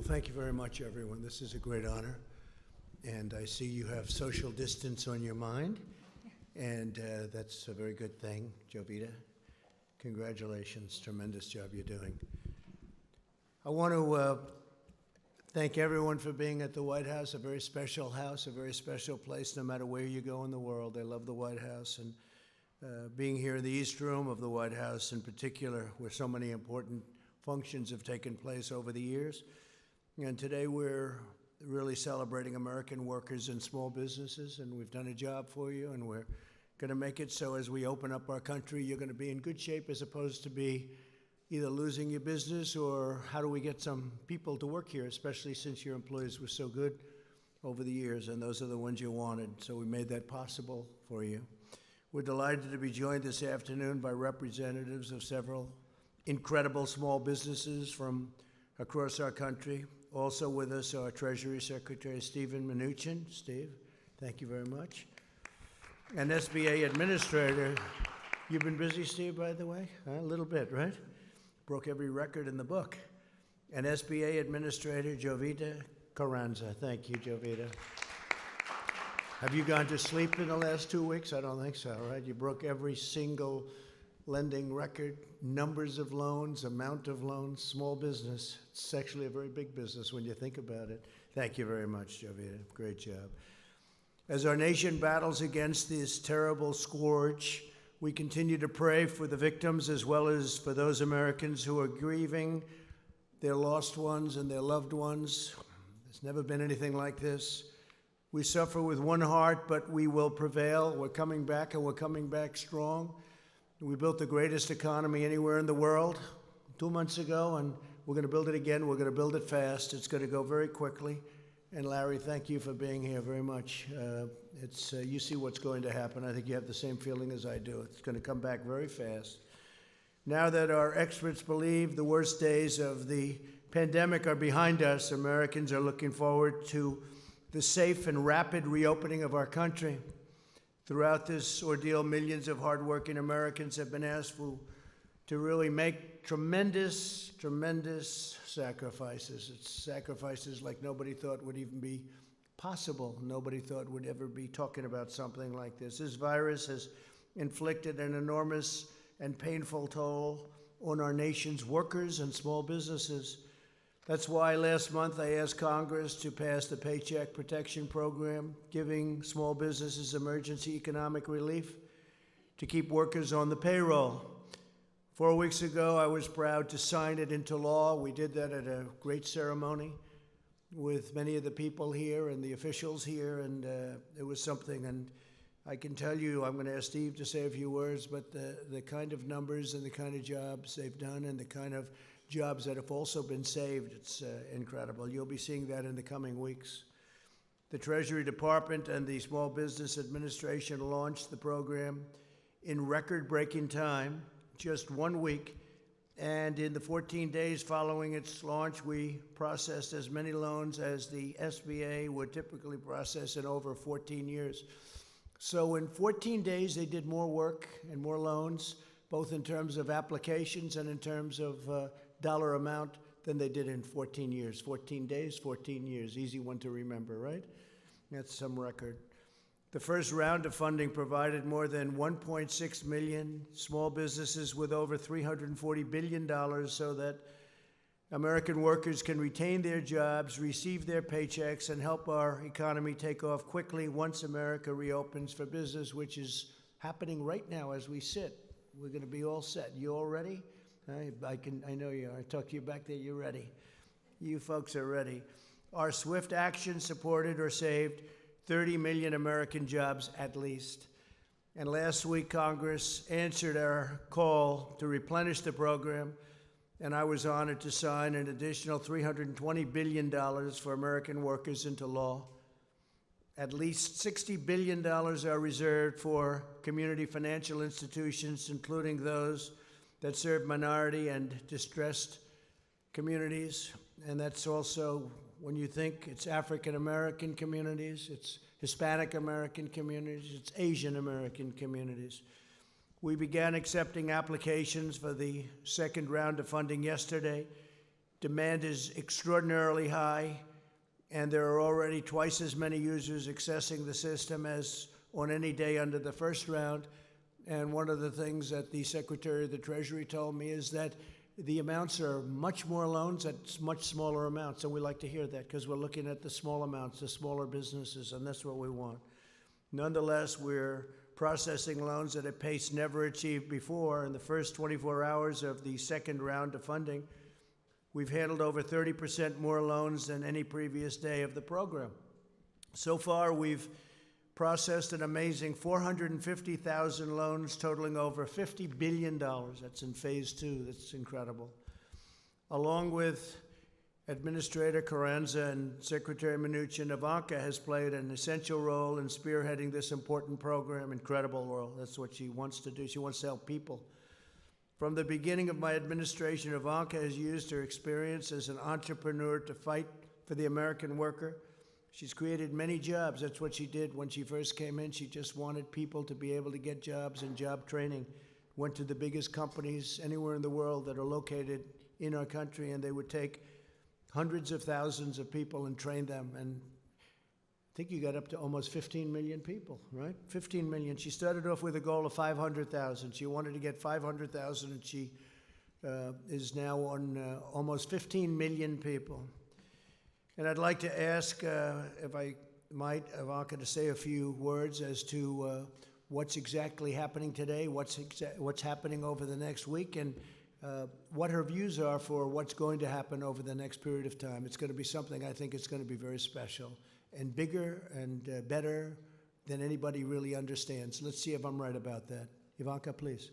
thank you very much, everyone. This is a great honor. And I see you have social distance on your mind, and that's a very good thing. Jovita, congratulations. Tremendous job you're doing. I want to thank everyone for being at the White House, a very special house, a very special place, no matter where you go in the world. I love the White House, and being here in the East Room of the White House in particular, where so many important functions have taken place over the years. And today we're really celebrating American workers and small businesses, and we've done a job for you, and we're going to make it so as we open up our country, you're going to be in good shape as opposed to be either losing your business or how do we get some people to work here, especially since your employees were so good over the years, and those are the ones you wanted. So we made that possible for you. We're delighted to be joined this afternoon by representatives of several incredible small businesses from across our country. Also with us, our Treasury Secretary, Stephen Mnuchin. Steve, thank you very much. And SBA Administrator. You've been busy, Steve, by the way? A little bit, right? Broke every record in the book. And SBA Administrator, Jovita Carranza. Thank you, Jovita. Have you gone to sleep in the last 2 weeks? I don't think so, right? You broke every single lending record, numbers of loans, amount of loans, small business. It's actually a very big business when you think about it. Thank you very much, Jovita. Great job. As our nation battles against this terrible scourge, we continue to pray for the victims as well as for those Americans who are grieving their lost ones and their loved ones. There's never been anything like this. We suffer with one heart, but we will prevail. We're coming back, and we're coming back strong. We built the greatest economy anywhere in the world 2 months ago, and we're going to build it again. We're going to build it fast. It's going to go very quickly. And Larry, thank you for being here very much. You see what's going to happen. I think you have the same feeling as I do. It's going to come back very fast. Now that our experts believe the worst days of the pandemic are behind us, Americans are looking forward to the safe and rapid reopening of our country. Throughout this ordeal, millions of hardworking Americans have been asked to really make tremendous, tremendous sacrifices. It's sacrifices like nobody thought would even be possible. Nobody thought would ever be talking about something like this. This virus has inflicted an enormous and painful toll on our nation's workers and small businesses. That's why last month I asked Congress to pass the Paycheck Protection Program, giving small businesses emergency economic relief to keep workers on the payroll. 4 weeks ago, I was proud to sign it into law. We did that at a great ceremony with many of the people here and the officials here, and it was something. And I can tell you, I'm going to ask Steve to say a few words, but the kind of numbers and the kind of jobs they've done and the kind of jobs that have also been saved, it's incredible. You'll be seeing that in the coming weeks. The Treasury Department and the Small Business Administration launched the program in record-breaking time, just 1 week, and in the 14 days following its launch, we processed as many loans as the SBA would typically process in over 14 years. So in 14 days, they did more work and more loans, both in terms of applications and in terms of dollar amount than they did in 14 years. 14 days, 14 years. Easy one to remember, right? That's some record. The first round of funding provided more than 1.6 million small businesses with over $340 billion so that American workers can retain their jobs, receive their paychecks, and help our economy take off quickly once America reopens for business, which is happening right now as we sit. We're going to be all set. You all ready? I know you are. I talked to you back there. You're ready. You folks are ready. Our swift action supported or saved 30 million American jobs at least. And last week, Congress answered our call to replenish the program, and I was honored to sign an additional $320 billion for American workers into law. At least $60 billion are reserved for community financial institutions, including those that serve minority and distressed communities. And that's also, when you think it's African American communities, it's Hispanic American communities, it's Asian American communities. We began accepting applications for the second round of funding yesterday. Demand is extraordinarily high, and there are already twice as many users accessing the system as on any day under the first round. And one of the things that the Secretary of the Treasury told me is that the amounts are much more loans at much smaller amounts, and we like to hear that because we're looking at the small amounts, the smaller businesses, and that's what we want. Nonetheless, we're processing loans at a pace never achieved before. In the first 24 hours of the second round of funding, we've handled over 30% more loans than any previous day of the program. So far, we've processed an amazing 450,000 loans totaling over $50 billion. That's in phase 2. That's incredible. Along with Administrator Carranza and Secretary Mnuchin, Ivanka has played an essential role in spearheading this important program. Incredible role. That's what she wants to do. She wants to help people. From the beginning of my administration, Ivanka has used her experience as an entrepreneur to fight for the American worker. She's created many jobs. That's what she did when she first came in. She just wanted people to be able to get jobs and job training. Went to the biggest companies anywhere in the world that are located in our country, and they would take hundreds of thousands of people and train them. And I think you got up to almost 15 million people, right? 15 million. She started off with a goal of 500,000. She wanted to get 500,000, and she is now on almost 15 million people. And I'd like to ask, if I might, Ivanka, to say a few words as to what's exactly happening today, what's happening over the next week, and what her views are for what's going to happen over the next period of time. It's going to be something I think it's going to be very special and bigger and better than anybody really understands. Let's see if I'm right about that. Ivanka, please.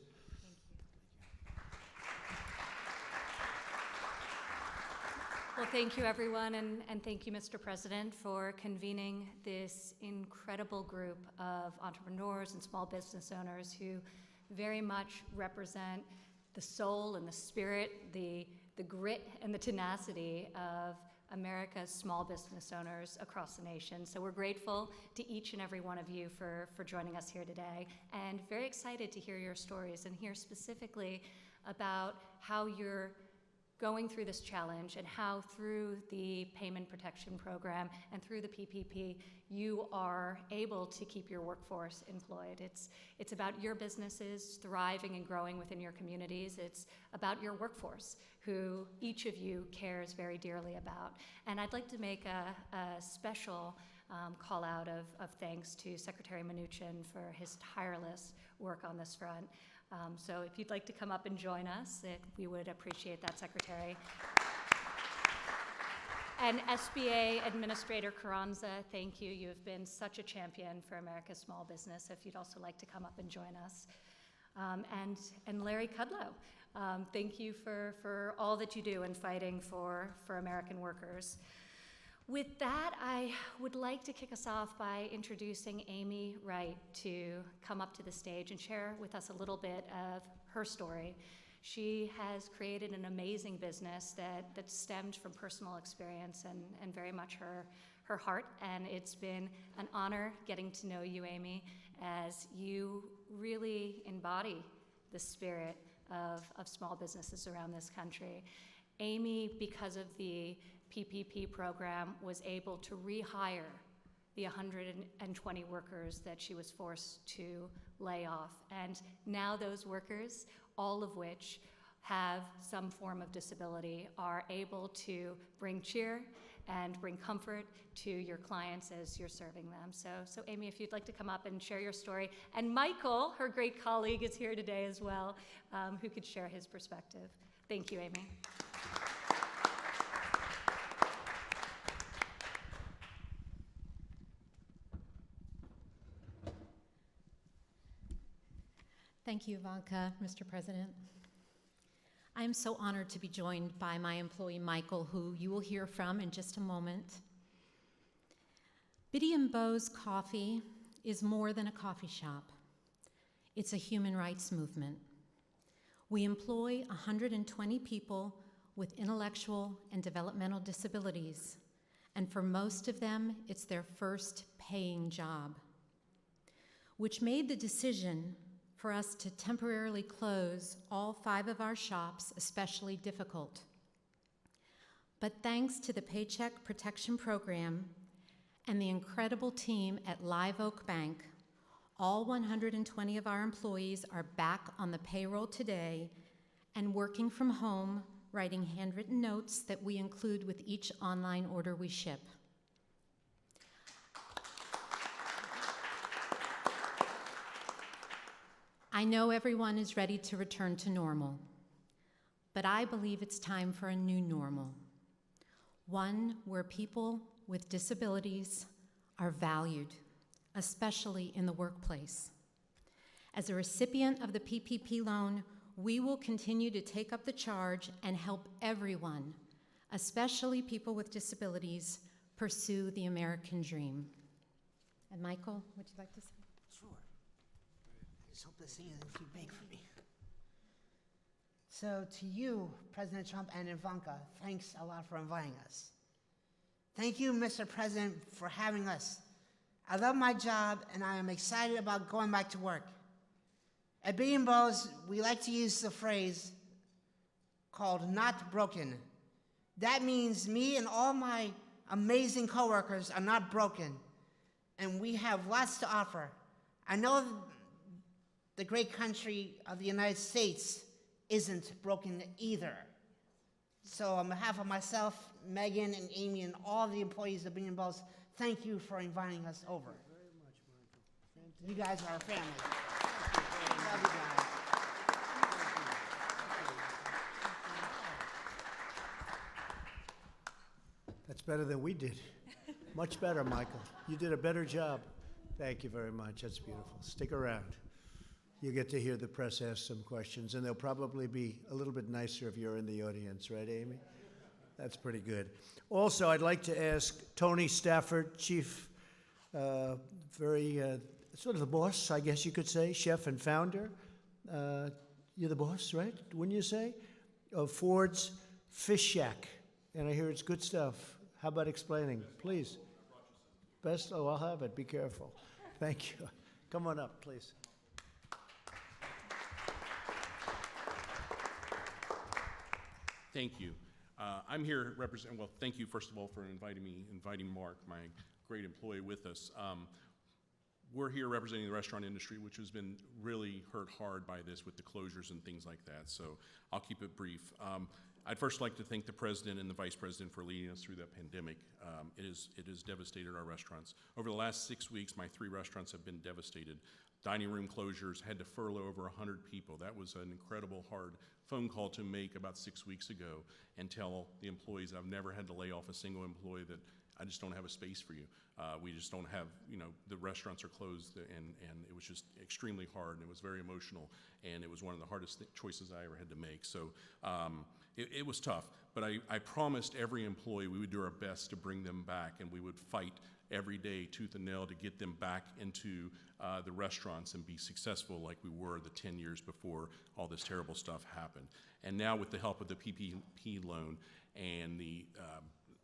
Well, thank you, everyone, and thank you, Mr. President, for convening this incredible group of entrepreneurs and small business owners who very much represent the soul and the spirit, the grit and the tenacity of America's small business owners across the nation. So we're grateful to each and every one of you for joining us here today, and very excited to hear your stories and hear specifically about how you're going through this challenge and how through the Payment Protection Program and through the PPP, you are able to keep your workforce employed. It's about your businesses thriving and growing within your communities. It's about your workforce, who each of you cares very dearly about. And I'd like to make a special call out of thanks to Secretary Mnuchin for his tireless work on this front. So if you'd like to come up and join us, we would appreciate that, Secretary. And SBA Administrator Carranza, thank you. You have been such a champion for America's small business. If you'd also like to come up and join us. And Larry Kudlow, thank you for all that you do in fighting for American workers. With that, I would like to kick us off by introducing Amy Wright to come up to the stage and share with us a little bit of her story. She has created an amazing business that stemmed from personal experience and very much her heart, and it's been an honor getting to know you, Amy, as you really embody the spirit of small businesses around this country. Amy, because of the PPP program, was able to rehire the 120 workers that she was forced to lay off. And now those workers, all of which have some form of disability, are able to bring cheer and bring comfort to your clients as you're serving them. So Amy, if you'd like to come up and share your story. And Michael, her great colleague, is here today as well, who could share his perspective. Thank you, Amy. Thank you, Ivanka, Mr. President. I am so honored to be joined by my employee, Michael, who you will hear from in just a moment. Biddy and Bo's Coffee is more than a coffee shop. It's a human rights movement. We employ 120 people with intellectual and developmental disabilities, and for most of them, it's their first paying job, which made the decision for us to temporarily close all 5 of our shops especially difficult. But thanks to the Paycheck Protection Program and the incredible team at Live Oak Bank, all 120 of our employees are back on the payroll today and working from home, writing handwritten notes that we include with each online order we ship. I know everyone is ready to return to normal, but I believe it's time for a new normal, one where people with disabilities are valued, especially in the workplace. As a recipient of the PPP loan, we will continue to take up the charge and help everyone, especially people with disabilities, pursue the American dream. And Michael, would you like to say? Sure. I just hope this thing isn't too big for me. So to you, President Trump and Ivanka, thanks a lot for inviting us. Thank you, Mr. President, for having us. I love my job, and I am excited about going back to work. At Bean Bros, we like to use the phrase called not broken. That means me and all my amazing coworkers are not broken, and we have lots to offer. I know the great country of the United States isn't broken either. So on behalf of myself, Megan, and Amy, and all the employees of Bean Bros, thank you for inviting us over. You guys are our family. Love you guys. That's better than we did. Much better, Michael. You did a better job. Thank you very much. That's beautiful. Stick around. You get to hear the press ask some questions, and they'll probably be a little bit nicer if you're in the audience, right, Amy? That's pretty good. Also, I'd like to ask Tony Stafford, Chief, sort of the boss, I guess you could say, chef and founder. You're the boss, right? Wouldn't you say? Of Ford's Fish Shack. And I hear it's good stuff. How about explaining, please? Best? Oh, I'll have it. Be careful. Thank you. Come on up, please. Thank you. I'm here representing, well, thank you, first of all, for inviting Mark, my great employee, with us. We're here representing the restaurant industry, which has been really hurt hard by this with the closures and things like that, so I'll keep it brief. I'd first like to thank the President and the Vice President for leading us through that pandemic. It has devastated our restaurants. Over the last 6 weeks, my 3 restaurants have been devastated. Dining room closures, had to furlough over 100 people. That was an incredible hard phone call to make about 6 weeks ago and tell the employees I've never had to lay off a single employee that I just don't have a space for you. We just don't have, the restaurants are closed, and it was just extremely hard, and it was very emotional, and it was one of the hardest choices I ever had to make. So it was tough, but I promised every employee we would do our best to bring them back, and we would fight every day tooth and nail to get them back into the restaurants and be successful like we were the 10 years before all this terrible stuff happened. And now with the help of the PPP loan and the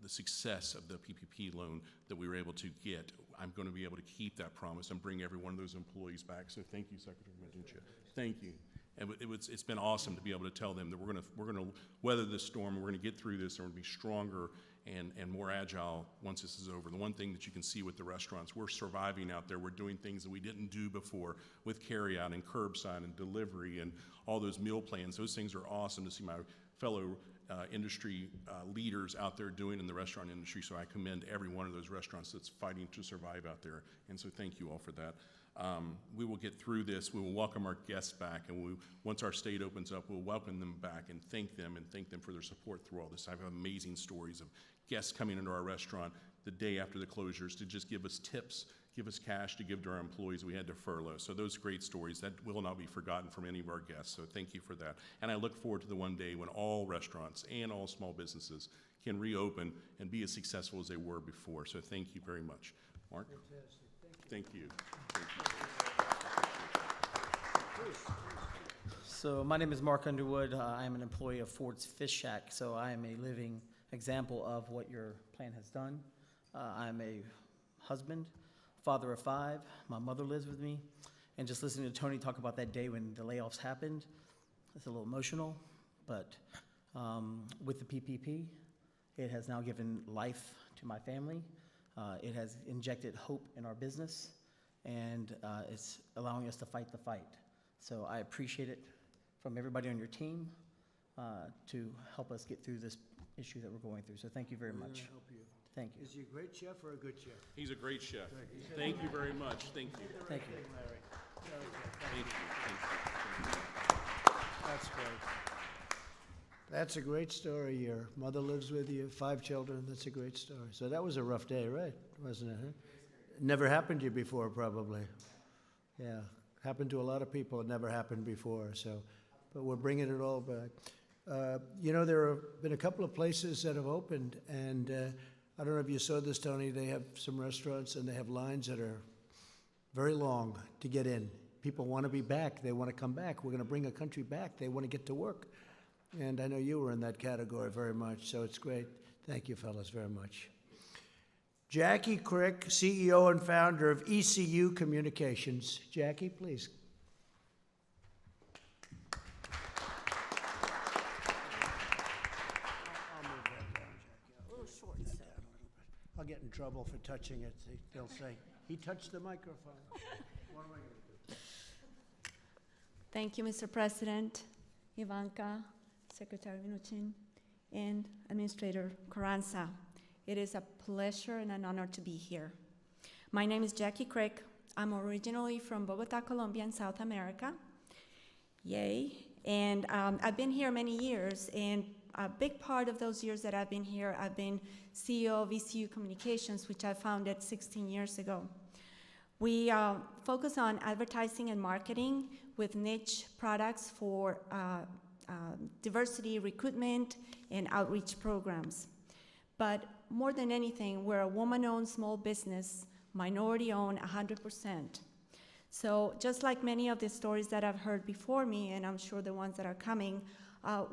success of the PPP loan that we were able to get, I'm going to be able to keep that promise and bring every one of those employees back. So thank you, Secretary Matucci. Thank you. And it's been awesome to be able to tell them that we're going to weather this storm, we're going to get through this, and we're going to be stronger and more agile once this is over. The one thing that you can see with the restaurants, we're surviving out there. We're doing things that we didn't do before with carryout and curbside and delivery and all those meal plans. Those things are awesome to see my fellow industry leaders out there doing in the restaurant industry. So I commend every one of those restaurants that's fighting to survive out there. And so thank you all for that. We will get through this. We will welcome our guests back, and once our state opens up, we'll welcome them back and thank them for their support through all this. I have amazing stories of guests coming into our restaurant the day after the closures to just give us tips, give us cash to give to our employees we had to furlough. So those great stories, that will not be forgotten from any of our guests, so thank you for that. And I look forward to the one day when all restaurants and all small businesses can reopen and be as successful as they were before. So thank you very much. Mark? Fantastic. Thank you. So my name is Mark Underwood. I am an employee of Ford's Fish Shack, so I am a living example of what your plan has done. I'm a husband, father of 5. My mother lives with me. And just listening to Tony talk about that day when the layoffs happened, it's a little emotional. But with the PPP It has now given life to my family. It has injected hope in our business, and it's allowing us to fight the fight. So I appreciate it from everybody on your team to help us get through this issue that we're going through. So thank you very much. We're gonna help you. Thank you. Is he a great chef or a good chef? He's a great chef. Thank you very much. Thank you. Thank you. Larry. Very good. Thank you. Thank you. That's great. That's a great story. Your mother lives with you, 5 children. That's a great story. So that was a rough day, right? Wasn't it? Huh? Never happened to you before, probably. Yeah, happened to a lot of people. It never happened before. So, but we're bringing it all back. You know, there have been a couple of places that have opened, and I don't know if you saw this, Tony. They have some restaurants, and they have lines that are very long to get in. People want to be back. They want to come back. We're going to bring a country back. They want to get to work. And I know you were in that category very much, so it's great. Thank you, fellas, very much. Jackie Crick, CEO and founder of ECU Communications. Jackie, please. I'll move that down, Jackie. A little short, so. I'll get in trouble for touching it. They'll say, he touched the microphone. What am I going to do? Thank you, Mr. President, Ivanka, Secretary Minuchin, and Administrator Carranza. It is a pleasure and an honor to be here. My name is Jackie Crick. I'm originally from Bogota, Colombia, in South America. Yay. And I've been here many years, and a big part of those years that I've been here, I've been CEO of ECU Communications, which I founded 16 years ago. We focus on advertising and marketing with niche products for diversity recruitment and outreach programs. But more than anything, we're a woman-owned small business, minority-owned 100%. So just like many of the stories that I've heard before me, and I'm sure the ones that are coming,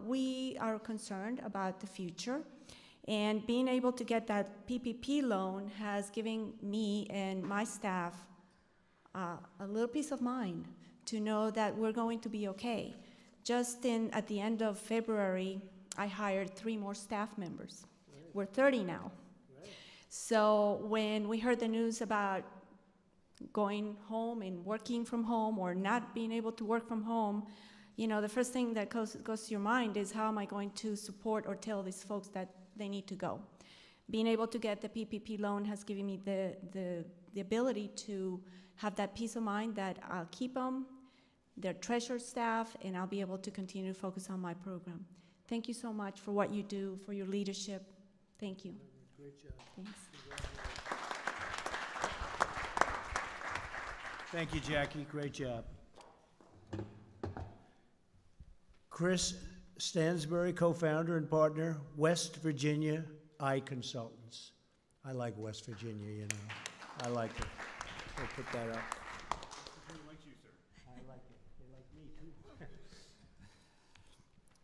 we are concerned about the future. And being able to get that PPP loan has given me and my staff a little peace of mind to know that we're going to be okay. Just at the end of February, I hired 3 more staff members. Right. We're 30 now. Right. So when we heard the news about going home and working from home or not being able to work from home, you know, the first thing that goes to your mind is, how am I going to support or tell these folks that they need to go? Being able to get the PPP loan has given me the ability to have that peace of mind that I'll keep them, their treasured staff, and I'll be able to continue to focus on my program. Thank you so much for what you do, for your leadership. Thank you. Great job. Thanks. Thank you, Jackie. Great job. Chris Stansbury, co-founder and partner, West Virginia Eye Consultants. I like West Virginia, you know. I like it. We'll put that up. They like you, sir. I like it. They like me, too.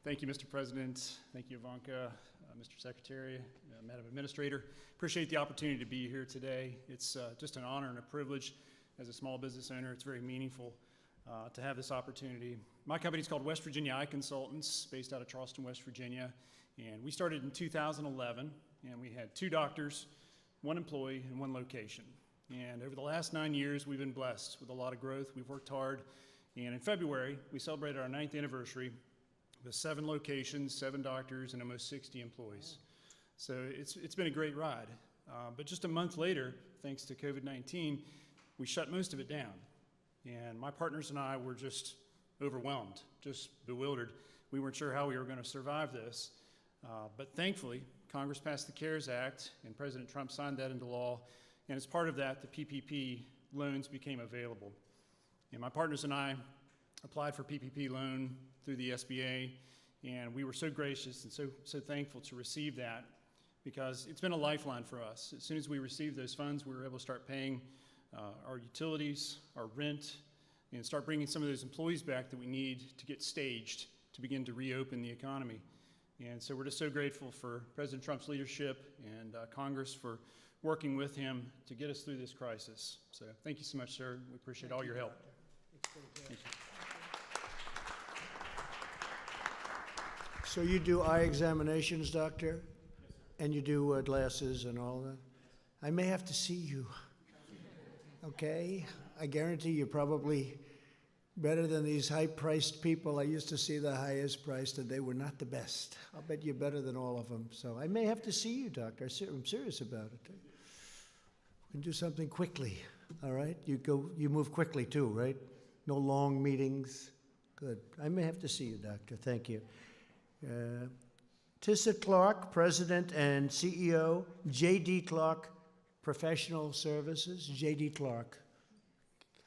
Thank you, Mr. President. Thank you, Ivanka, Mr. Secretary, Madam Administrator. Appreciate the opportunity to be here today. It's just an honor and a privilege as a small business owner. It's very meaningful to have this opportunity. My company is called West Virginia Eye Consultants, based out of Charleston, West Virginia. And we started in 2011, and we had 2 doctors, 1 employee, and 1 location. And over the last 9 years, we've been blessed with a lot of growth. We've worked hard. And in February, we celebrated our 9th anniversary with 7 locations, 7 doctors, and almost 60 employees. So it's been a great ride. But just a month later, thanks to COVID-19, we shut most of it down. And my partners and I were just overwhelmed, just bewildered. We weren't sure how we were going to survive this. But thankfully, Congress passed the CARES Act, and President Trump signed that into law. And as part of that, the PPP loans became available. And my partners and I applied for PPP loan through the SBA, and we were so gracious and so thankful to receive that, because it's been a lifeline for us. As soon as we received those funds, we were able to start paying our utilities, our rent, and start bringing some of those employees back that we need to get staged to begin to reopen the economy. And so we're just so grateful for President Trump's leadership and Congress for working with him to get us through this crisis. So thank you so much, sir. We appreciate all your help. Thank you. So you do eye examinations, doctor? And you do glasses and all that? I may have to see you. Okay? I guarantee you're probably better than these high-priced people. I used to see the highest priced, and they were not the best. I'll bet you're better than all of them. So I may have to see you, doctor. I'm serious about it. We can do something quickly, all right? You move quickly too, right? No long meetings. Good. I may have to see you, doctor. Thank you. Tissa Clark, President and CEO, J.D. Clark Professional Services. J.D. Clark.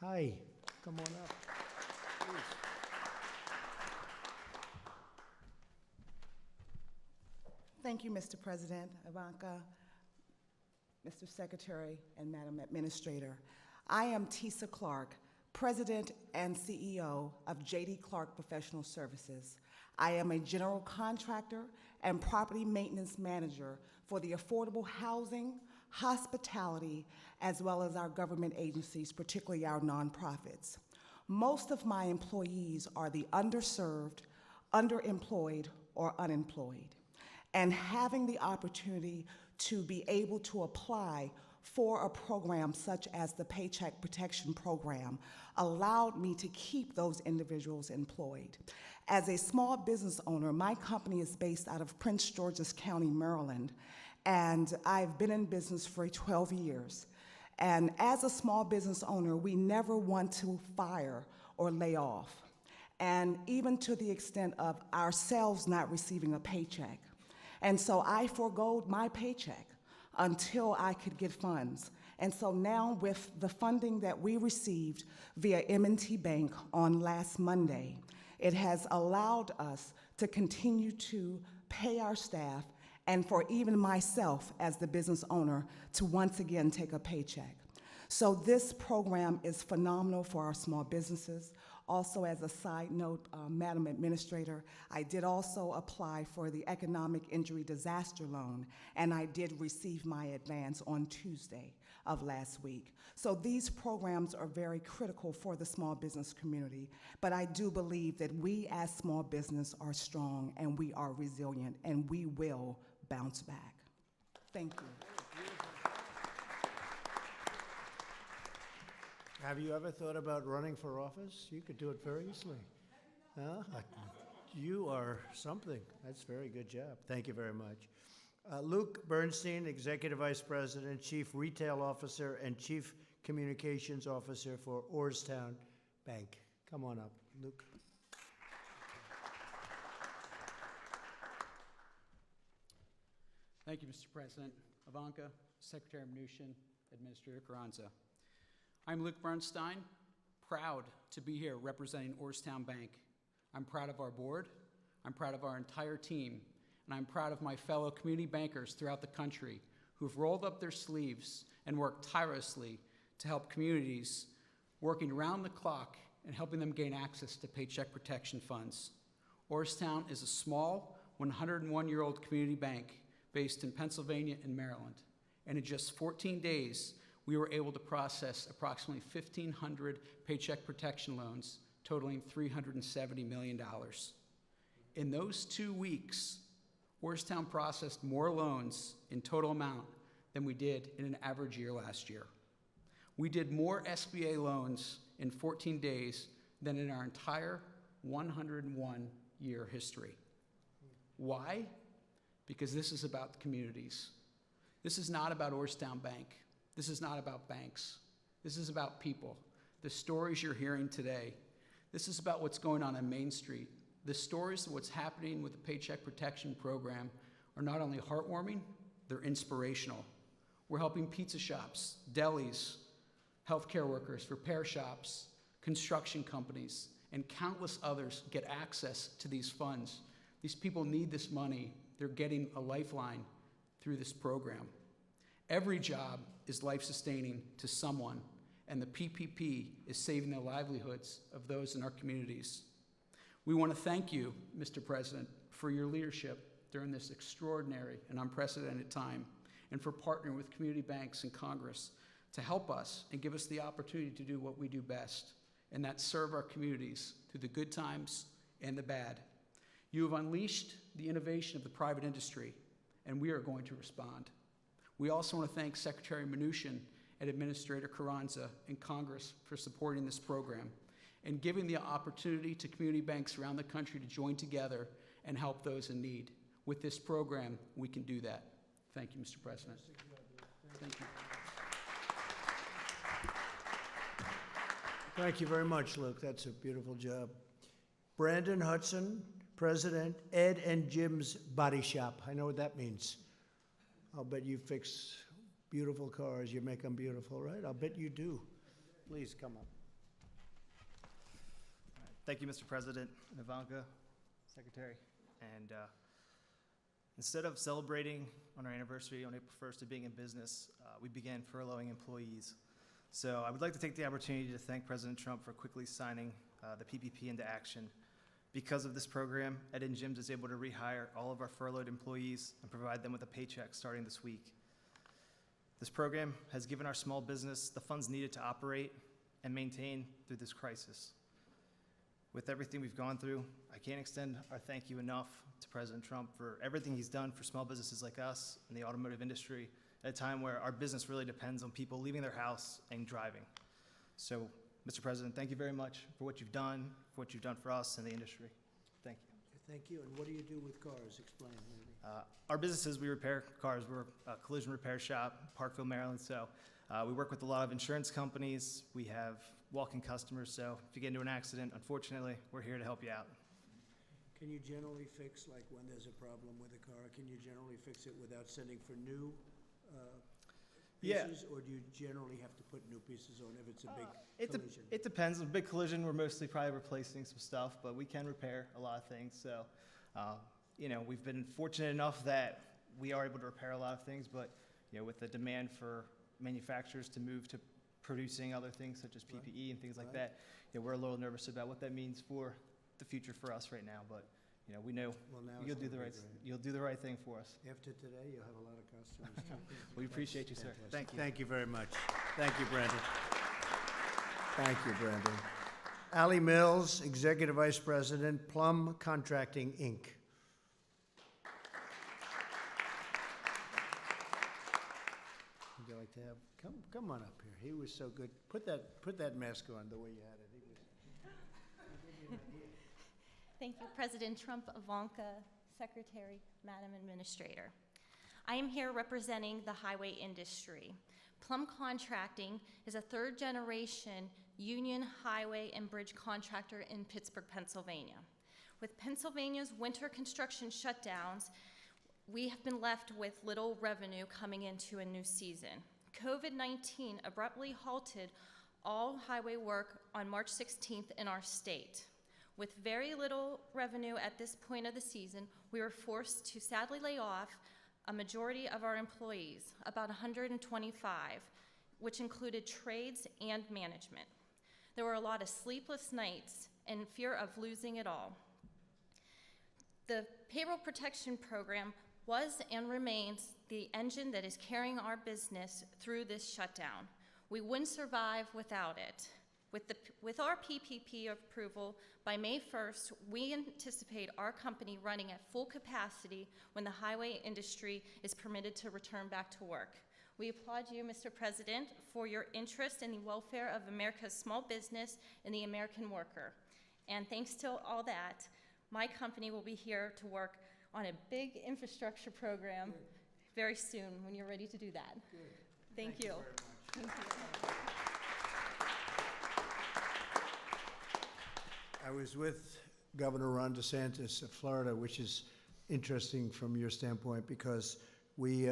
Hi. Come on up. Please. Thank you, Mr. President, Ivanka, Mr. Secretary, and Madam Administrator. I am Tissa Clark, President and CEO of J.D. Clark Professional Services. I am a general contractor and property maintenance manager for the affordable housing, hospitality, as well as our government agencies, particularly our nonprofits. Most of my employees are the underserved, underemployed, or unemployed. And having the opportunity to be able to apply for a program such as the Paycheck Protection Program allowed me to keep those individuals employed. As a small business owner, my company is based out of Prince George's County, Maryland, and I've been in business for 12 years. And as a small business owner, we never want to fire or lay off, and even to the extent of ourselves not receiving a paycheck. And so I forgoed my paycheck until I could get funds. And so now with the funding that we received via M&T Bank on last Monday, it has allowed us to continue to pay our staff and for even myself as the business owner to once again take a paycheck. So this program is phenomenal for our small businesses. Also, as a side note, Madam Administrator, I did also apply for the Economic Injury Disaster Loan, and I did receive my advance on Tuesday of last week. So these programs are very critical for the small business community, but I do believe that we as small business are strong and we are resilient and we will bounce back. Thank you. Have you ever thought about running for office? You could do it very easily. Huh? You are something. That's a very good job. Thank you very much. Luke Bernstein, Executive Vice President, Chief Retail Officer, and Chief Communications Officer for Orrstown Bank. Come on up, Luke. Thank you, Mr. President. Ivanka, Secretary Mnuchin, Administrator Carranza. I'm Luke Bernstein, proud to be here representing Orrstown Bank. I'm proud of our board, I'm proud of our entire team, and I'm proud of my fellow community bankers throughout the country who've rolled up their sleeves and worked tirelessly to help communities working around the clock and helping them gain access to paycheck protection funds. Orrstown is a small 101-year-old community bank based in Pennsylvania and Maryland, and in just 14 days, we were able to process approximately 1,500 paycheck protection loans totaling $370 million. In those 2 weeks, Orrstown processed more loans in total amount than we did in an average year last year. We did more SBA loans in 14 days than in our entire 101-year history. Why? Because this is about the communities. This is not about Orrstown Bank. This is not about banks. This is about people. The stories you're hearing today, this is about what's going on Main Street. The stories of what's happening with the Paycheck Protection Program are not only heartwarming, they're inspirational. We're helping pizza shops, delis, healthcare workers, repair shops, construction companies, and countless others get access to these funds. These people need this money. They're getting a lifeline through this program. Every job is life-sustaining to someone, and the PPP is saving the livelihoods of those in our communities. We want to thank you, Mr. President, for your leadership during this extraordinary and unprecedented time, and for partnering with community banks and Congress to help us and give us the opportunity to do what we do best, and that's serve our communities through the good times and the bad. You have unleashed the innovation of the private industry and we are going to respond. We also want to thank Secretary Mnuchin and Administrator Carranza and Congress for supporting this program and giving the opportunity to community banks around the country to join together and help those in need. With this program, we can do that. Thank you, Mr. President. Thank you. Thank you very much, Luke. That's a beautiful job. Brandon Hudson, President, Ed and Jim's Body Shop. I know what that means. I'll bet you fix beautiful cars. You make them beautiful, right? I'll bet you do. Please come up. Thank you, Mr. President, and Ivanka, Secretary. And instead of celebrating on our anniversary on April 1st of being in business, we began furloughing employees. So I would like to take the opportunity to thank President Trump for quickly signing the PPP into action. Because of this program, Ed and Jim's is able to rehire all of our furloughed employees and provide them with a paycheck starting this week. This program has given our small business the funds needed to operate and maintain through this crisis. With everything we've gone through, I can't extend our thank you enough to President Trump for everything he's done for small businesses like us in the automotive industry at a time where our business really depends on people leaving their house and driving. So, Mr. President, thank you very much for what you've done for us and the industry. Thank you. Thank you. And what do you do with cars? Explain, maybe. Our businesses, we repair cars. We're a collision repair shop, Parkville, Maryland. So we work with a lot of insurance companies. We have walk-in customers. So if you get into an accident, unfortunately, we're here to help you out. Can you generally fix, like when there's a problem with a car, can you generally fix it without sending for new pieces? Or do you generally have to put new pieces on if it's a big collision? It depends. A big collision, we're mostly probably replacing some stuff, but we can repair a lot of things. So, you know, we've been fortunate enough that we are able to repair a lot of things, but, you know, with the demand for manufacturers to move to producing other things such as PPE and things like that, you know, we're a little nervous about what that means for the future for us right now. But, you know, we know you'll do the right thing for us. After today, you'll have a lot of customers too. We appreciate you, sir. Thank you. Thank you very much. Thank you, Brandon. Thank you, Brandon. Allie Mills, Executive Vice President, Plum Contracting, Inc. Would you like to have, come on up here. He was so good. Put that mask on the way you had it. Thank you, President Trump, Ivanka, Secretary, Madam Administrator. I am here representing the highway industry. Plum Contracting is a third-generation union highway and bridge contractor in Pittsburgh, Pennsylvania. With Pennsylvania's winter construction shutdowns, we have been left with little revenue coming into a new season. COVID-19 abruptly halted all highway work on March 16th in our state. With very little revenue at this point of the season, we were forced to sadly lay off a majority of our employees, about 125, which included trades and management. There were a lot of sleepless nights and fear of losing it all. The Payroll Protection Program was and remains the engine that is carrying our business through this shutdown. We wouldn't survive without it. With our PPP approval, by May 1st, we anticipate our company running at full capacity when the highway industry is permitted to return back to work. We applaud you, Mr. President, for your interest in the welfare of America's small business and the American worker. And thanks to all that, my company will be here to work on a big infrastructure program very soon when you're ready to do that. Good. Thank you. Very much. Thank you. I was with Governor Ron DeSantis of Florida, which is interesting from your standpoint because we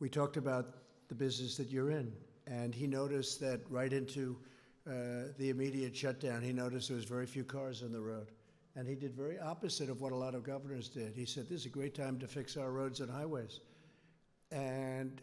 talked about the business that you're in, and he noticed that right into the immediate shutdown, he noticed there was very few cars on the road, and he did very opposite of what a lot of governors did. He said, "This is a great time to fix our roads and highways," and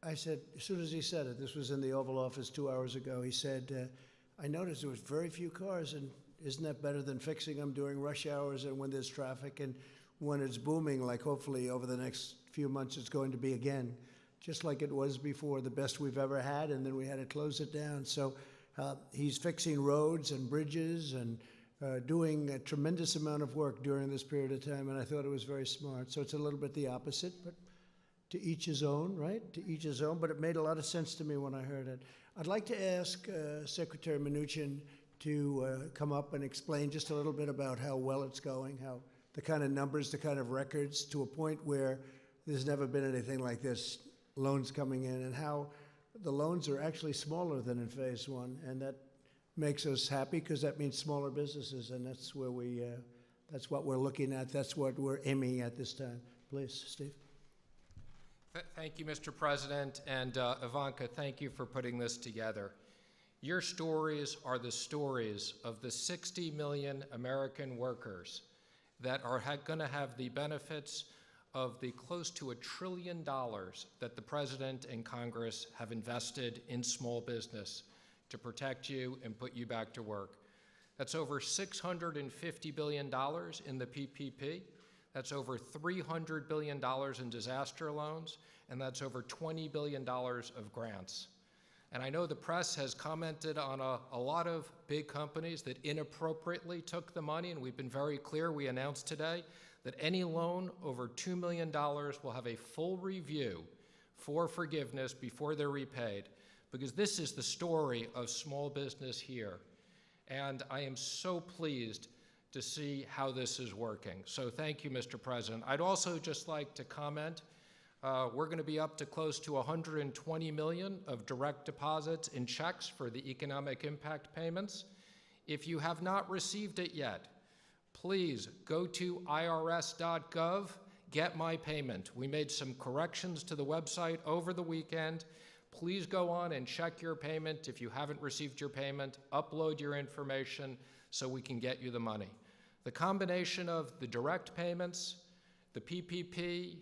I said, as soon as he said it, this was in the Oval Office 2 hours ago, he said, "I noticed there was very few cars, and isn't that better than fixing them during rush hours and when there's traffic and when it's booming, like hopefully over the next few months it's going to be again, just like it was before, the best we've ever had, and then we had to close it down." So he's fixing roads and bridges and doing a tremendous amount of work during this period of time, and I thought it was very smart. So it's a little bit the opposite, but to each his own, right? To each his own, but it made a lot of sense to me when I heard it. I'd like to ask Secretary Mnuchin to come up and explain just a little bit about how well it's going, how the kind of numbers, the kind of records, to a point where there's never been anything like this, loans coming in, and how the loans are actually smaller than in phase one, and that makes us happy because that means smaller businesses, and that's where that's what we're looking at, that's what we're aiming at this time. Please, Steve. Thank you, Mr. President, and Ivanka, thank you for putting this together. Your stories are the stories of the 60 million American workers that are going to have the benefits of the close to $1 trillion that the President and Congress have invested in small business to protect you and put you back to work. That's over $650 billion in the PPP. That's over $300 billion in disaster loans, and that's over $20 billion of grants. And I know the press has commented on a lot of big companies that inappropriately took the money, and we've been very clear. We announced today that any loan over $2 million will have a full review for forgiveness before they're repaid, because this is the story of small business here. And I am so pleased to see how this is working. So thank you, Mr. President. I'd also just like to comment, we're going to be up to close to 120 million of direct deposits and checks for the economic impact payments. If you have not received it yet, please go to irs.gov, get my payment. We made some corrections to the website over the weekend. Please go on and check your payment. If you haven't received your payment, upload your information so we can get you the money. The combination of the direct payments, the PPP,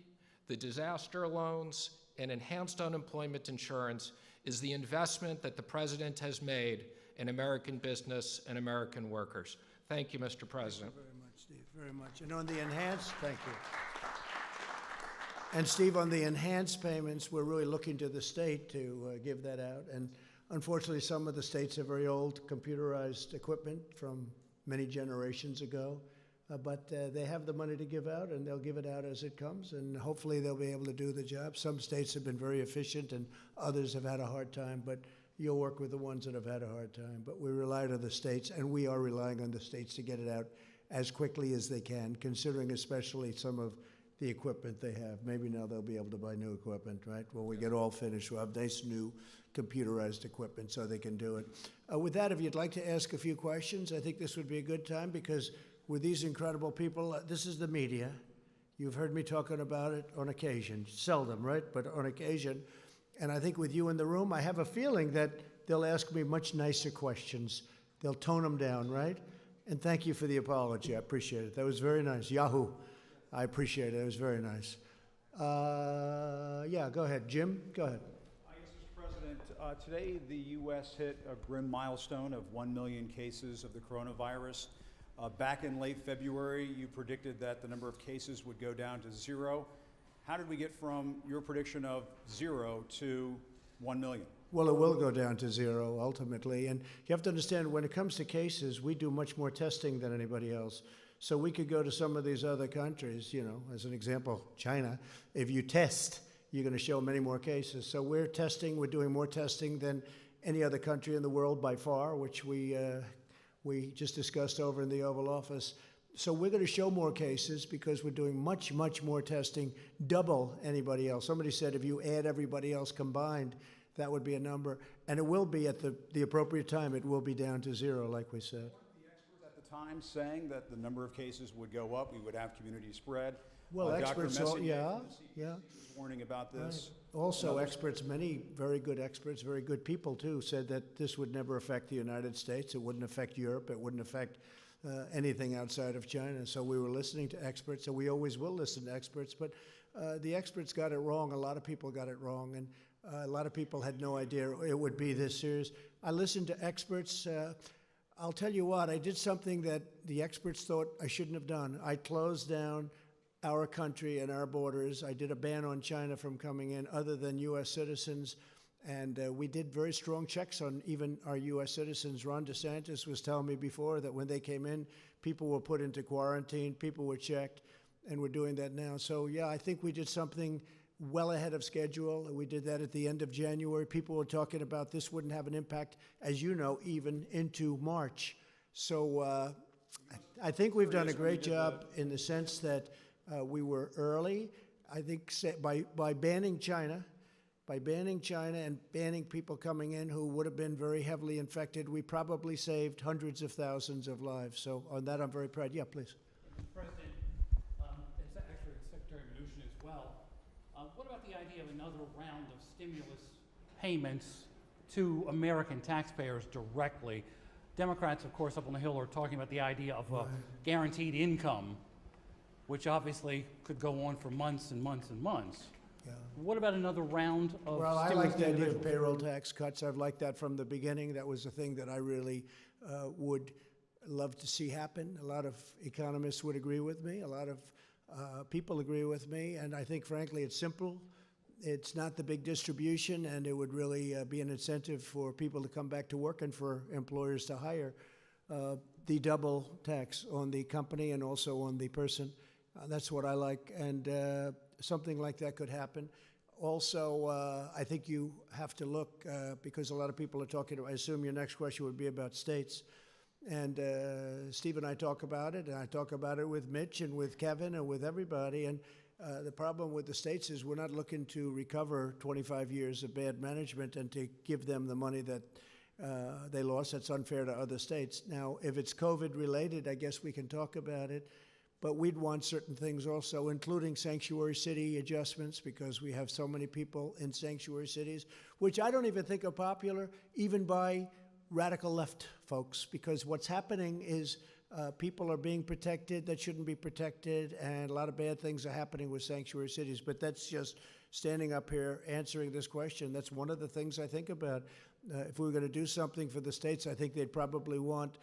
the disaster loans, and enhanced unemployment insurance is the investment that the President has made in American business and American workers. Thank you, Mr. President. Thank you very much, Steve, very much. And on the enhanced, thank you. And Steve, on the enhanced payments, we're really looking to the state to give that out. And unfortunately, some of the states have very old computerized equipment from many generations ago. But they have the money to give out, and they'll give it out as it comes, and hopefully they'll be able to do the job. Some states have been very efficient, and others have had a hard time, but you'll work with the ones that have had a hard time. But we rely on the states, and we are relying on the states to get it out as quickly as they can, considering especially some of the equipment they have. Maybe now they'll be able to buy new equipment, right? When we get all finished, we'll have nice new computerized equipment so they can do it. With that, if you'd like to ask a few questions, I think this would be a good time, because with these incredible people, this is the media. You've heard me talking about it on occasion, seldom, right? But on occasion. And I think with you in the room, I have a feeling that they'll ask me much nicer questions. They'll tone them down, right? And thank you for the apology. I appreciate it. That was very nice. Yahoo. I appreciate it. It was very nice. Yeah, go ahead. Jim, go ahead. Yes, Mr. President. Today, the U.S. hit a grim milestone of 1 million cases of the coronavirus. Back in late February, you predicted that the number of cases would go down to 0. How did we get from your prediction of 0 to 1 million? Well, it will go down to 0 ultimately. And you have to understand, when it comes to cases, we do much more testing than anybody else. So we could go to some of these other countries, you know, as an example, China. If you test, you're going to show many more cases. So we're doing more testing than any other country in the world by far, which we just discussed over in the Oval Office. So we're going to show more cases because we're doing much, much more testing, double anybody else. Somebody said if you add everybody else combined, that would be a number. And it will be at the appropriate time, it will be down to 0, like we said. The experts at the time saying that the number of cases would go up, we would have community spread. Well, experts, yeah. Warning about this. Right. Also, experts, many very good experts, very good people too, said that this would never affect the United States. It wouldn't affect Europe. It wouldn't affect anything outside of China. So we were listening to experts, and we always will listen to experts. But the experts got it wrong. A lot of people got it wrong, and a lot of people had no idea it would be this serious. I listened to experts. I'll tell you what, I did something that the experts thought I shouldn't have done. I closed down our country and our borders. I did a ban on China from coming in other than U.S. citizens, And we did very strong checks on even our U.S. citizens. Ron DeSantis was telling me before that when they came in, people were put into quarantine, people were checked, and we're doing that now. So, yeah, I think we did something well ahead of schedule. We did that at the end of January. People were talking about this wouldn't have an impact, as you know, even into March. So I think we've done a great job in the sense that we were early. I think by banning China, and banning people coming in who would have been very heavily infected, we probably saved hundreds of thousands of lives. So on that, I'm very proud. Yeah, please. Mr. President, it's actually Secretary Mnuchin as well. What about the idea of another round of stimulus payments to American taxpayers directly? Democrats, of course, up on the Hill are talking about the idea of a guaranteed income, which obviously could go on for months and months and months. Yeah. What about another round of Well, I stimulus like the to idea of individuals? payroll tax cuts. I've liked that from the beginning. That was a thing that I really would love to see happen. A lot of economists would agree with me. A lot of people agree with me. And I think, frankly, it's simple. It's not the big distribution, and it would really be an incentive for people to come back to work and for employers to hire. The double tax on the company and also on the person. That's what I like. And something like that could happen. Also, I think you have to look, because a lot of people are talking, I assume your next question would be about states. And Steve and I talk about it, and I talk about it with Mitch and with Kevin and with everybody. And the problem with the states is we're not looking to recover 25 years of bad management and to give them the money that they lost. That's unfair to other states. Now, if it's COVID related, I guess we can talk about it. But we'd want certain things also, including sanctuary city adjustments, because we have so many people in sanctuary cities, which I don't even think are popular, even by radical left folks, because what's happening is people are being protected that shouldn't be protected, and a lot of bad things are happening with sanctuary cities. But that's just standing up here answering this question. That's one of the things I think about. If we were going to do something for the states, I think they'd probably want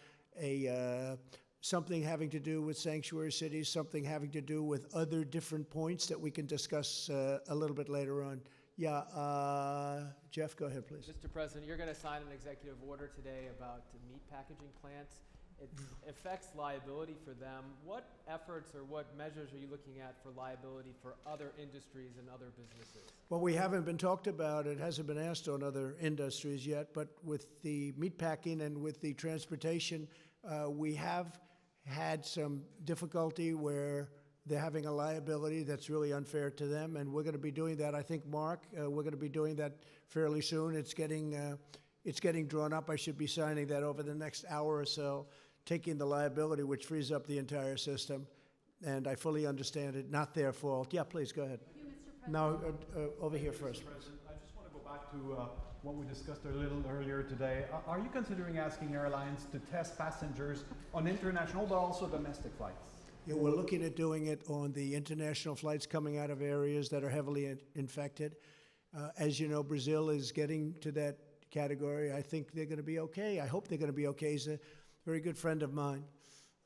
something having to do with sanctuary cities, something having to do with other different points that we can discuss a little bit later on. Yeah, Jeff, go ahead, please. Mr. President, you're going to sign an executive order today about meat packaging plants. It affects liability for them. What efforts or what measures are you looking at for liability for other industries and other businesses? Well, we haven't been talked about. It hasn't been asked on other industries yet, but with the meat packing and with the transportation, we have had some difficulty where they're having a liability that's really unfair to them, and we're going to be doing that. I think, Mark, we're going to be doing that fairly soon. It's getting drawn up. I should be signing that over the next hour or so, taking the liability, which frees up the entire system, and I fully understand it. Not their fault. Yeah, please go ahead. Thank you, Mr. President. No, over here first. Mr. President, I just want to go back to what we discussed a little earlier today. Are you considering asking airlines to test passengers on international but also domestic flights? Yeah, we're looking at doing it on the international flights coming out of areas that are heavily infected. As you know, Brazil is getting to that category. I think they're going to be okay. I hope they're going to be okay. He's a very good friend of mine,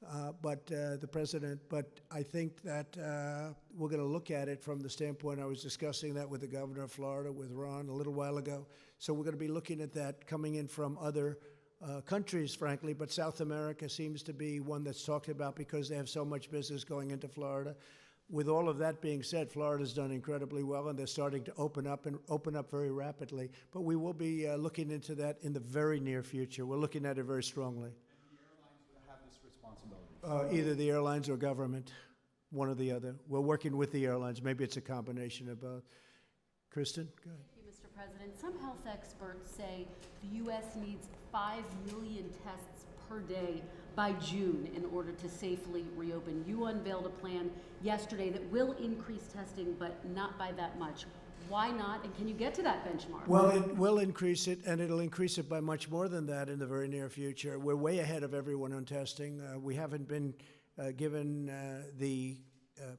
the president. But I think that we're going to look at it from the standpoint, I was discussing that with the governor of Florida, with Ron, a little while ago. So we're going to be looking at that coming in from other countries, frankly, but South America seems to be one that's talked about because they have so much business going into Florida. With all of that being said, Florida's done incredibly well, and they're starting to open up very rapidly. But we will be looking into that in the very near future. We're looking at it very strongly. And the airlines will have this responsibility? Either the airlines or government, one or the other. We're working with the airlines. Maybe it's a combination of both. Kristen, go ahead. Thank you, Mr. President. Some health experts say the U.S. needs 5 million tests per day by June in order to safely reopen. You unveiled a plan yesterday that will increase testing, but not by that much. Why not? And can you get to that benchmark? Well, it will increase it, and it'll increase it by much more than that in the very near future. We're way ahead of everyone on testing. We haven't been given the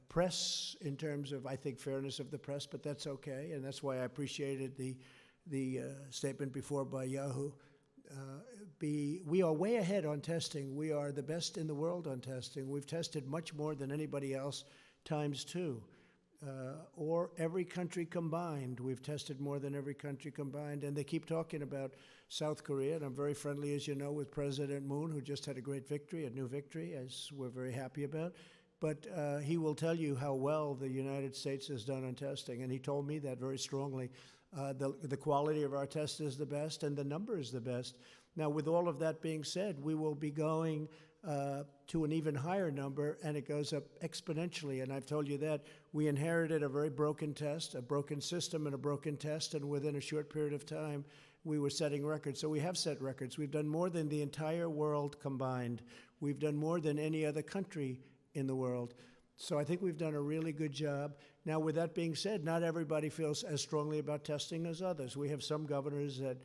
press in terms of, I think, fairness of the press, but that's okay, and that's why I appreciated the statement before by Yahoo. We are way ahead on testing. We are the best in the world on testing. We've tested much more than anybody else, ×2. or every country combined. We've tested more than every country combined, and they keep talking about South Korea, and I'm very friendly, as you know, with President Moon, who just had a great victory, a new victory, as we're very happy about. But he will tell you how well the United States has done on testing, and he told me that very strongly. The quality of our test is the best, and the number is the best. Now, with all of that being said, we will be going to an even higher number, and it goes up exponentially. And I've told you that we inherited a very broken test, a broken system and a broken test, and within a short period of time, we were setting records. So we have set records. We've done more than the entire world combined. We've done more than any other country in the world. So I think we've done a really good job. Now, with that being said, not everybody feels as strongly about testing as others. We have some governors that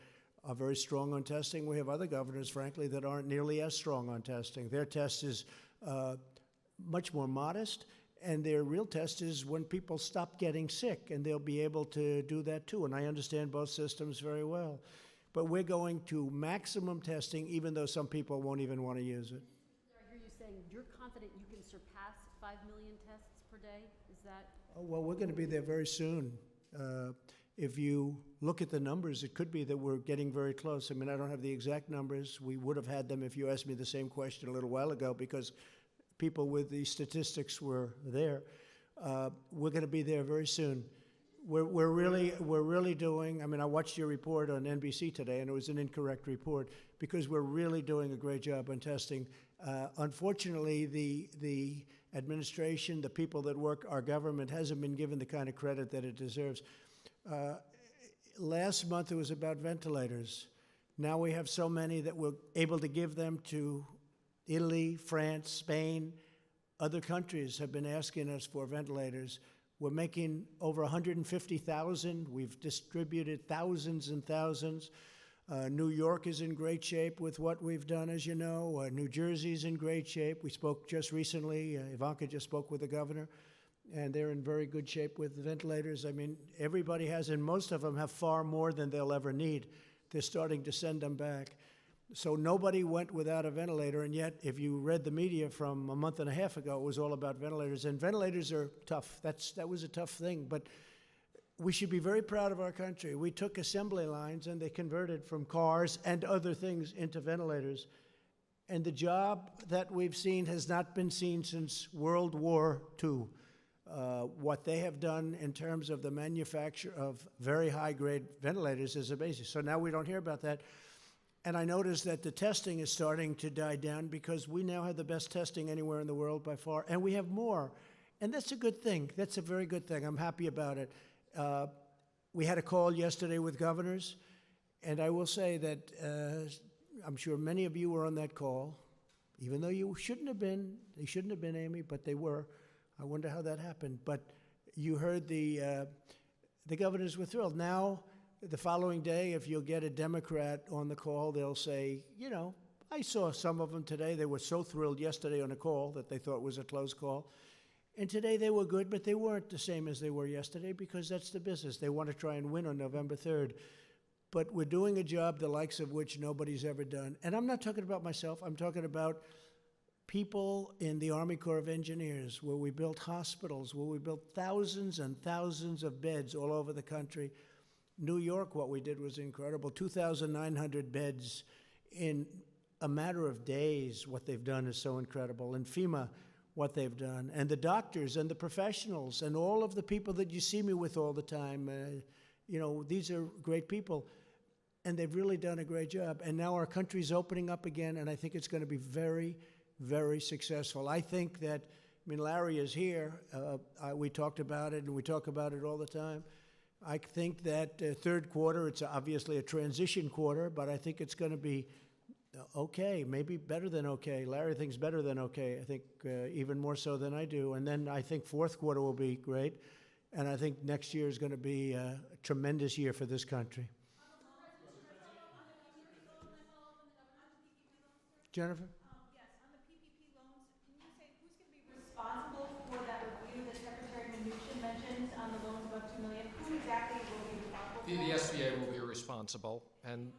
are very strong on testing. We have other governors, frankly, that aren't nearly as strong on testing. Their test is much more modest, and their real test is when people stop getting sick, and they'll be able to do that too. And I understand both systems very well. But we're going to maximum testing, even though some people won't even want to use it. I hear you saying you're confident you can surpass 5 million tests per day? Is that? Oh, well, we're going to be there very soon. If you look at the numbers, it could be that we're getting very close. I mean, I don't have the exact numbers. We would have had them if you asked me the same question a little while ago, because people with the statistics were there. We're going to be there very soon. We're really doing, I mean, I watched your report on NBC today, and it was an incorrect report, because we're really doing a great job on testing. Unfortunately, the administration, the people that work our government, hasn't been given the kind of credit that it deserves. Last month it was about ventilators. Now we have so many that we're able to give them to Italy, France, Spain. Other countries have been asking us for ventilators. We're making over 150,000. We've distributed thousands and thousands. New York is in great shape with what we've done, as you know. New Jersey's in great shape. We spoke just recently. Ivanka just spoke with the governor, and they're in very good shape with the ventilators. I mean, everybody has, and most of them have far more than they'll ever need. They're starting to send them back. So nobody went without a ventilator, and yet if you read the media from a month and a half ago, it was all about ventilators, and ventilators are tough. That was a tough thing, but we should be very proud of our country. We took assembly lines, and they converted from cars and other things into ventilators, and the job that we've seen has not been seen since World War II. What they have done in terms of the manufacture of very high-grade ventilators is amazing. So now we don't hear about that. And I noticed that the testing is starting to die down, because we now have the best testing anywhere in the world by far, and we have more. And that's a good thing. That's a very good thing. I'm happy about it. We had a call yesterday with governors, and I will say that I'm sure many of you were on that call, even though you shouldn't have been. They shouldn't have been, Amy, but they were. I wonder how that happened. But you heard the governors were thrilled. Now, the following day, if you'll get a Democrat on the call, they'll say, you know, I saw some of them today. They were so thrilled yesterday on a call that they thought it was a close call. And today they were good, but they weren't the same as they were yesterday, because that's the business. They want to try and win on November 3rd. But we're doing a job the likes of which nobody's ever done. And I'm not talking about myself. I'm talking about people in the Army Corps of Engineers, where we built hospitals, where we built thousands and thousands of beds all over the country. New York, what we did was incredible. 2,900 beds in a matter of days. What they've done is so incredible. And FEMA, what they've done. And the doctors and the professionals and all of the people that you see me with all the time. You know, these are great people. And they've really done a great job. And now our country's opening up again, and I think it's going to be very, very successful. I think that, I mean, Larry is here. We talked about it, and we talk about it all the time. I think that third quarter, it's obviously a transition quarter, but I think it's going to be okay, maybe better than okay. Larry thinks better than okay, I think even more so than I do. And then I think fourth quarter will be great, and I think next year is going to be a tremendous year for this country. Jennifer? Yes, on the PPP loans, can you say who's going to be responsible for that review that Secretary Mnuchin mentioned on the loans above $2 million? Who exactly will be responsible? The SBA will be responsible, and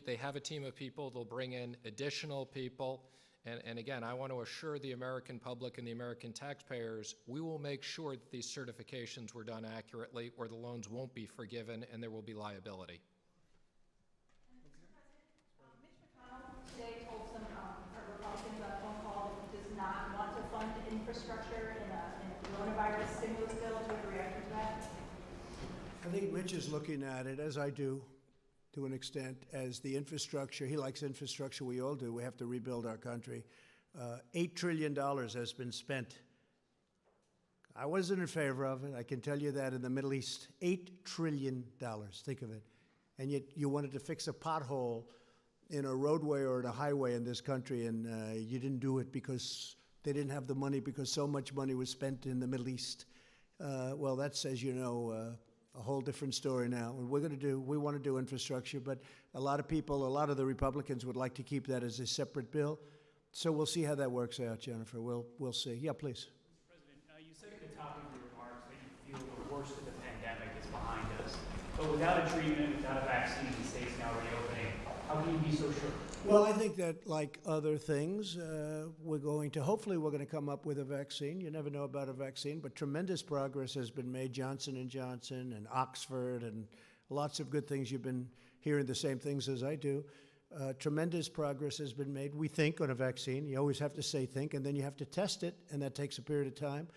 they have a team of people. They'll bring in additional people, And again, I want to assure the American public and the American taxpayers, we will make sure that these certifications were done accurately, or the loans won't be forgiven and there will be liability. Today told some Republicans on a phone call that he does not want to fund infrastructure in a coronavirus stimulus bill. Do you have a reaction to that? I think Mitch is looking at it, as I do, to an extent, as the infrastructure. He likes infrastructure, we all do. We have to rebuild our country. $8 trillion has been spent. I wasn't in favor of it. I can tell you that in the Middle East, $8 trillion, think of it. And yet you wanted to fix a pothole in a roadway or in a highway in this country, and you didn't do it because they didn't have the money, because so much money was spent in the Middle East. Well, that's, as you know, a whole different story now. And we want to do infrastructure, but a lot of people, a lot of the Republicans would like to keep that as a separate bill. So we'll see how that works out, Jennifer. We'll see. Yeah, please. Mr. President, you said at the top of your remarks that you feel the worst of the pandemic is behind us. But without a treatment, without a vaccine, the state's now reopening. How can you be so sure? Well, I think that, like other things, hopefully we're going to come up with a vaccine. You never know about a vaccine, but tremendous progress has been made. Johnson & Johnson and Oxford and lots of good things. You've been hearing the same things as I do. Tremendous progress has been made, we think, on a vaccine. You always have to say think, and then you have to test it, and that takes a period of time.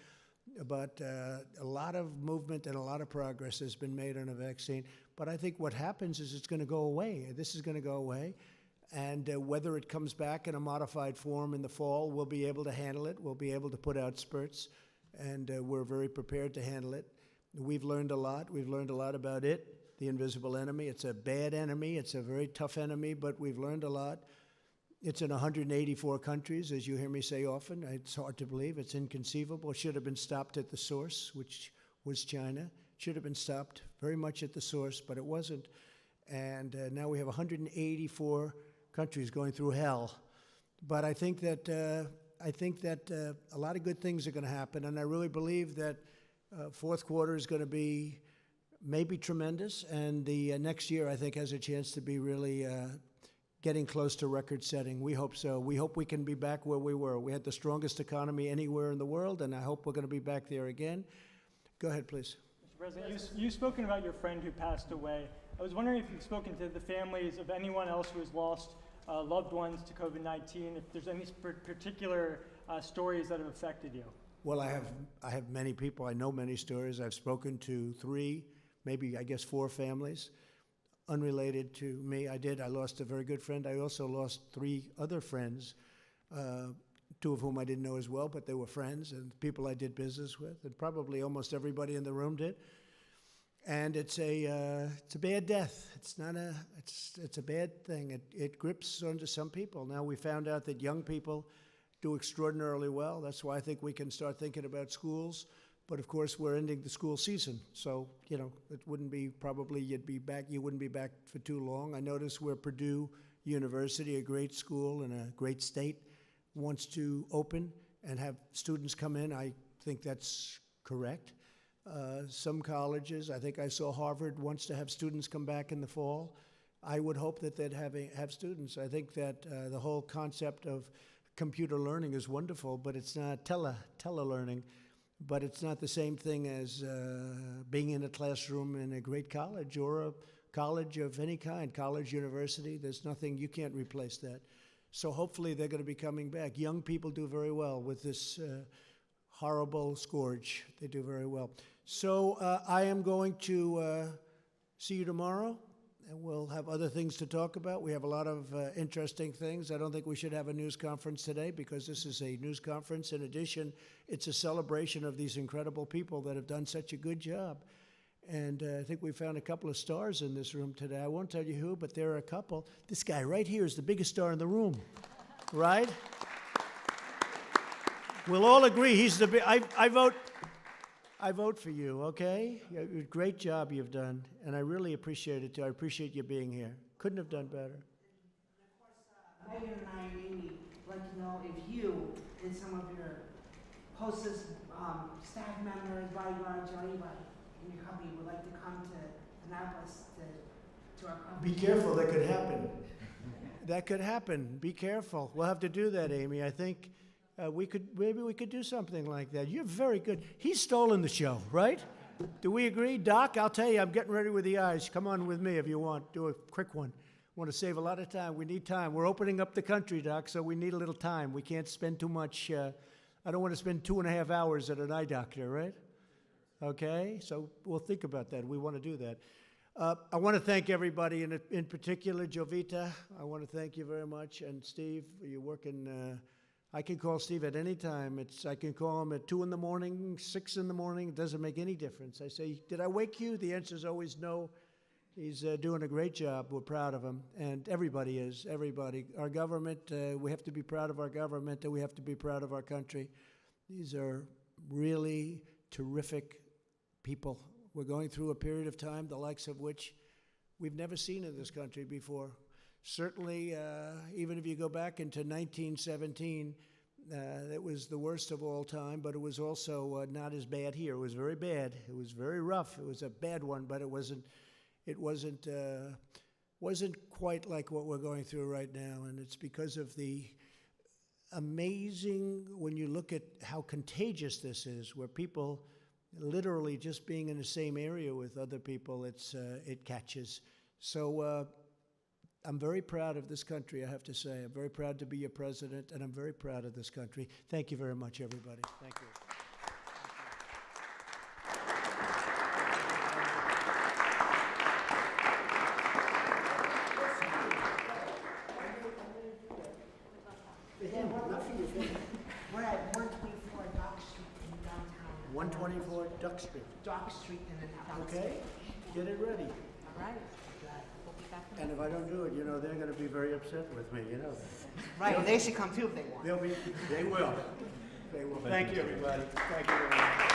But a lot of movement and a lot of progress has been made on a vaccine. But I think what happens is it's going to go away. This is going to go away. And whether it comes back in a modified form in the fall, we'll be able to handle it. We'll be able to put out spurts, and we're very prepared to handle it. We've learned a lot. We've learned a lot about it, the invisible enemy. It's a bad enemy. It's a very tough enemy, but we've learned a lot. It's in 184 countries, as you hear me say often. It's hard to believe. It's inconceivable. It should have been stopped at the source, which was China. It should have been stopped very much at the source, but it wasn't. And now we have 184 countries going through hell. But I think that a lot of good things are going to happen, and I really believe that fourth quarter is going to be maybe tremendous, and the next year I think has a chance to be really getting close to record setting. We hope so. We hope we can be back where we were. We had the strongest economy anywhere in the world, and I hope we're going to be back there again. Go ahead, please. Mr. President, you've spoken about your friend who passed away. I was wondering if you've spoken to the families of anyone else who has lost loved ones to COVID-19, if there's any particular stories that have affected you. Well, I have many people. I know many stories. I've spoken to 3, maybe I guess 4 families unrelated to me. I lost a very good friend. I also lost 3 other friends, 2 of whom I didn't know as well, but they were friends and people I did business with, and probably almost everybody in the room did. And it's a bad death. It's a bad thing. It grips onto some people. Now we found out that young people do extraordinarily well. That's why I think we can start thinking about schools. But of course, we're ending the school season, so it wouldn't be probably you wouldn't be back for too long. I noticed where Purdue University, a great school in a great state, wants to open and have students come in. I think that's correct. Some colleges, I think I saw Harvard wants to have students come back in the fall. I would hope that they'd have students. I think that the whole concept of computer learning is wonderful, but it's not tele-learning. But it's not the same thing as being in a classroom in a great college or a college of any kind, college, university. There's nothing, you can't replace that. So hopefully they're going to be coming back. Young people do very well with this horrible scourge. They do very well. So I am going to see you tomorrow, and we'll have other things to talk about. We have a lot of interesting things. I don't think we should have a news conference today because this is a news conference. In addition, it's a celebration of these incredible people that have done such a good job. And I think we found a couple of stars in this room today. I won't tell you who, but there are a couple. This guy right here is the biggest star in the room, right? We'll all agree he's the big. I vote for you, okay? Great job you've done, and I really appreciate it, too. I appreciate you being here. Couldn't have done better. Megan and I and Amy would like to know if you and some of your hostess staff members, bodyguards, or anybody in your company would like to come to Annapolis to our conference. Be careful, that could happen. That could happen. Be careful. We'll have to do that, Amy. I think maybe we could do something like that. You're very good. He's stolen the show, right? Do we agree? Doc, I'll tell you, I'm getting ready with the eyes. Come on with me if you want. Do a quick one. Want to save a lot of time. We need time. We're opening up the country, Doc, so we need a little time. We can't spend too much. I don't want to spend 2.5 hours at an eye doctor, right? Okay, so we'll think about that. We want to do that. I want to thank everybody, in particular, Jovita. I want to thank you very much. And Steve, you're working. I can call Steve at any time. I can call him at 2 in the morning, 6 in the morning. It doesn't make any difference. I say, did I wake you? The answer is always no. He's doing a great job. We're proud of him. And everybody is, everybody. Our government, we have to be proud of our government, and we have to be proud of our country. These are really terrific people. We're going through a period of time, the likes of which we've never seen in this country before. Certainly, even if you go back into 1917, that was the worst of all time, but it was also not as bad here. It was very bad. It was very rough. It was a bad one, but it wasn't quite like what we're going through right now, and it's because of the amazing, when you look at how contagious this is, where people literally just being in the same area with other people, it catches. So I'm very proud of this country, I have to say. I'm very proud to be your president, and I'm very proud of this country. Thank you very much, everybody. Thank you. We're at 124 Dock Street in downtown. 124 Duck Street. Dock Street in the town. Okay, get it ready. All right. We'll be back. And if I don't do it, they're going to be very upset with me, Right, they should come too if they want. They will. They will. Thank you, everybody. Thank you very much.